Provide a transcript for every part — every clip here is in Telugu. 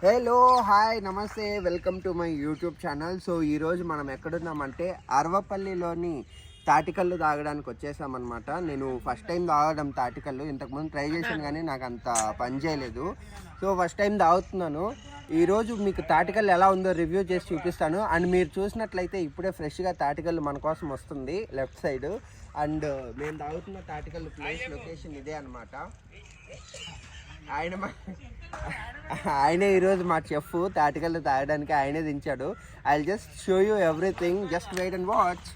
హలో హాయ్ నమస్తే welcome to my YouTube channel. So ఈరోజు మనం ఎక్కడున్నామంటే అరవపల్లిలోని తాటికల్లు తాగడానికి వచ్చేసామన్నమాట. నేను ఫస్ట్ టైం తాగడం తాటికల్లు, ఇంతకుముందు ట్రై చేశాను కానీ నాకు అంత పని చేయలేదు. సో ఫస్ట్ టైం తాగుతున్నాను. ఈరోజు మీకు తాటికల్లు ఎలా ఉందో రివ్యూ చేసి చూపిస్తాను. అండ్ మీరు చూసినట్లయితే ఇప్పుడే ఫ్రెష్గా తాటికల్లు మన కోసం వస్తుంది లెఫ్ట్ సైడ్. అండ్ మేము తాగుతున్న తాటికల్లు ప్లేస్ లొకేషన్ ఇదే అనమాట. ఆయనే ఈరోజు మా చెఫ్. తాటికల్లు తాగడానికి ఆయనే దించాడు. I just show you everything, just wait and watch.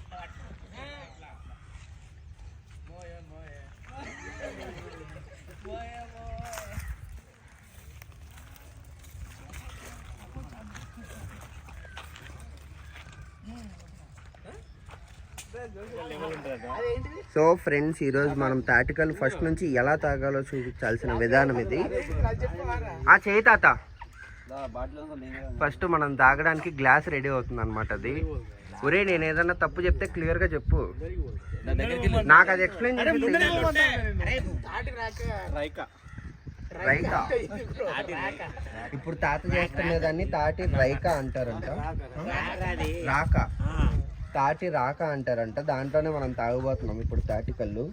So friends, ఈరోజు మనం తాటికల్లు ఫస్ట్ నుంచి ఎలా తాగాలో చూపించాల్సిన విధానం ఇది. చేయి తాత. ఫస్ట్ మనం తాగడానికి గ్లాస్ రెడీ అవుతుంది అనమాట. అది ఒరే, నేను ఏదన్నా తప్పు చెప్తే క్లియర్గా చెప్పు, నాకు అది ఎక్స్ప్లెయిన్ చేసి. రైకా. ఇప్పుడు తాత చేస్తున్న దాన్ని తాటి రైకా అంటారంట. రాకా, తాటి రాక అంటారంట. దాంట్లోనే మనం తాగబోతున్నాం ఇప్పుడు తాటికల్లు.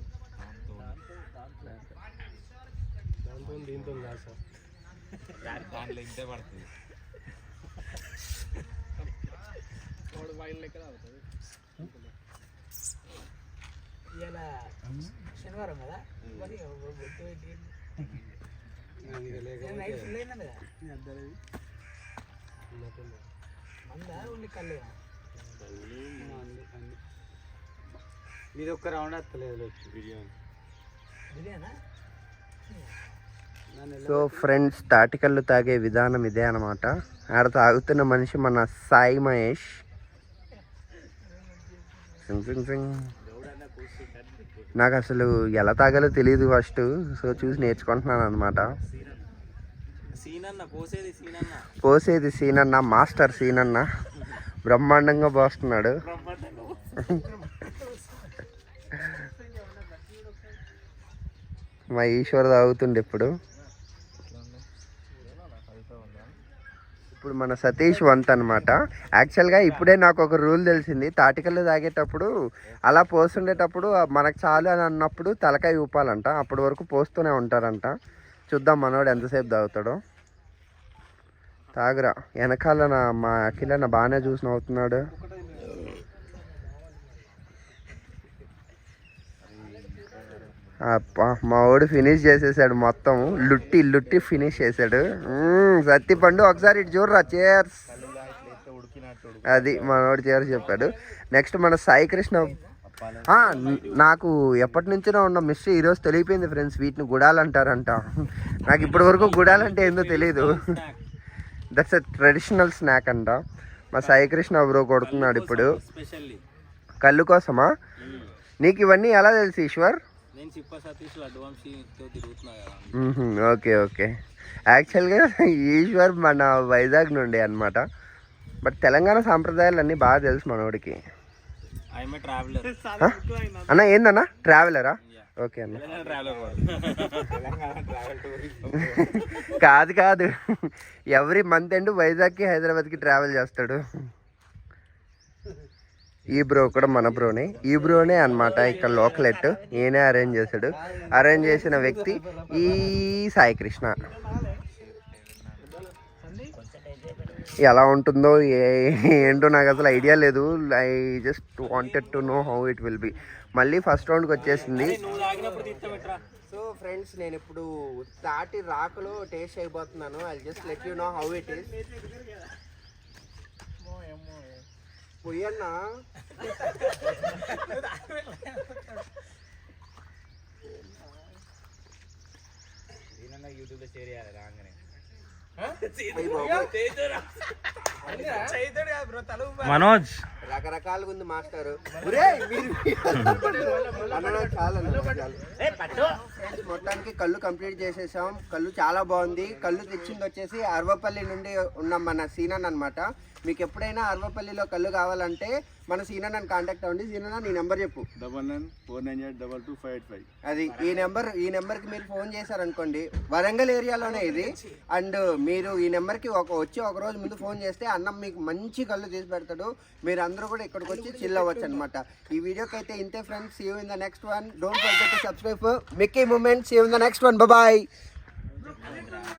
శనివారం కదా ఇది ఒక్క రౌండ్ వస్తలేదు బిర్యానీ. సో ఫ్రెండ్స్, తాటికల్లు తాగే విధానం ఇదే అనమాట. ఆడ తాగుతున్న మనిషి మన సాయి మహేష్. నాకు అసలు ఎలా తాగాలో తెలియదు ఫస్ట్. సో చూసి నేర్చుకుంటున్నాను అనమాట. పోసేది సీనన్న, మాస్టర్ సీనన్న బ్రహ్మాండంగా పోస్తున్నాడు. మా ఈశ్వర్ తాగుతుండే ఇప్పుడు మన సతీష్ వంత్ అనమాట. యాక్చువల్గా ఇప్పుడే నాకు ఒక రూల్ తెలిసింది. తాటికల్లు తాగేటప్పుడు అలా పోస్తుండేటప్పుడు మనకు చాలు అని అన్నప్పుడు తలకాయ ఊపాలంట. అప్పటి వరకు పోస్తూనే ఉంటారంట. చూద్దాం మనోడు ఎంతసేపు తాగుతాడో. తాగురా. వెనకాల మా అఖిల బాగానే చూసి నవ్వుతున్నాడు. మా వాడు ఫినిష్ చేసేసాడు మొత్తం. లుట్టి ఫినిష్ చేశాడు. సత్తిపండు ఒకసారి ఇటు చూడరా. చేర్స్. అది మనోడు చేర్స్ చెప్పాడు. నెక్స్ట్ మన సాయి కృష్ణ. నాకు ఎప్పటి నుంచో ఉన్న మిస్టరీ ఈరోజు తెలిగిపోయింది ఫ్రెండ్స్. వీటిని గుడాలు అంటారంట. నాకు ఇప్పటి వరకు గుడాలంటే ఏందో తెలీదు. దట్స్ ఎ ట్రెడిషనల్ స్నాక్ అంట. మా సాయి కృష్ణ బ్రో కొడుతున్నాడు ఇప్పుడు. కళ్ళు కోసమా? నీకు ఇవన్నీ ఎలా తెలుసు ఈశ్వర్? Okay okay. యాక్చువల్గా ఈశ్వర్ మన వైజాగ్ నుండి అనమాట. బట్ తెలంగాణ సాంప్రదాయాలు అన్నీ బాగా తెలుసు మనోడికి. అన్న ఏందన్నా? ట్రావెలరా? ఓకే అన్న. కాదు, ఎవ్రీ మంత్ ఎండ్ వైజాగ్కి హైదరాబాద్కి ట్రావెల్ చేస్తాడు. ఈ బ్రో కూడా మన బ్రోనే. ఈ బ్రోనే అనమాట ఇక్కడ లోకలెట్. ఈయనే అరేంజ్ చేశాడు. అరేంజ్ చేసిన వ్యక్తి ఈ సాయి కృష్ణ. ఎలా ఉంటుందో ఏంటో నాకు అసలు ఐడియా లేదు. I just wanted to know how it will be. మళ్ళీ ఫస్ట్ రౌండ్కి వచ్చేసింది. సో ఫ్రెండ్స్, నేను ఇప్పుడు తాటి రాకలో టేస్ట్ అయిపోతున్నాను. I just let you know how it is. పొయ్యన్నా. యూట్యూబ్లో షేర్ చేయాలి రాగానే. మనోజ్ రకరకాలుగా ఉంది మాస్టర్. మొత్తానికి కళ్ళు కంప్లీట్ చేసేసాం. కళ్ళు చాలా బాగుంది. కళ్ళు తెచ్చింది వచ్చేసి అరవపల్లి నుండి ఉన్న మన సీనన్ అనమాట. మీకు ఎప్పుడైనా అరవపల్లిలో కళ్ళు కావాలంటే మన సీనన్ కాంటాక్ట్ అవ్వండి. సీనన్న నీ నెంబర్ చెప్పు. 9949822585. అది ఈ నెంబర్కి మీరు ఫోన్ చేశారనుకోండి, వరంగల్ ఏరియాలోనే ఇది. అండ్ మీరు ఈ నెంబర్కి వచ్చి ఒక రోజు ముందు ఫోన్ చేస్తే అన్నం మీకు మంచి కళ్ళు తీసి పెడతాడు. మీరు అందరూ కూడా ఇక్కడికి వచ్చి చిల్ అవ్వచ్చు అనమాట. ఈ వీడియోకి అయితే ఇంతే friends. See you in the next one. Don't forget to subscribe for Mickey moment. See you in the next one. Bye.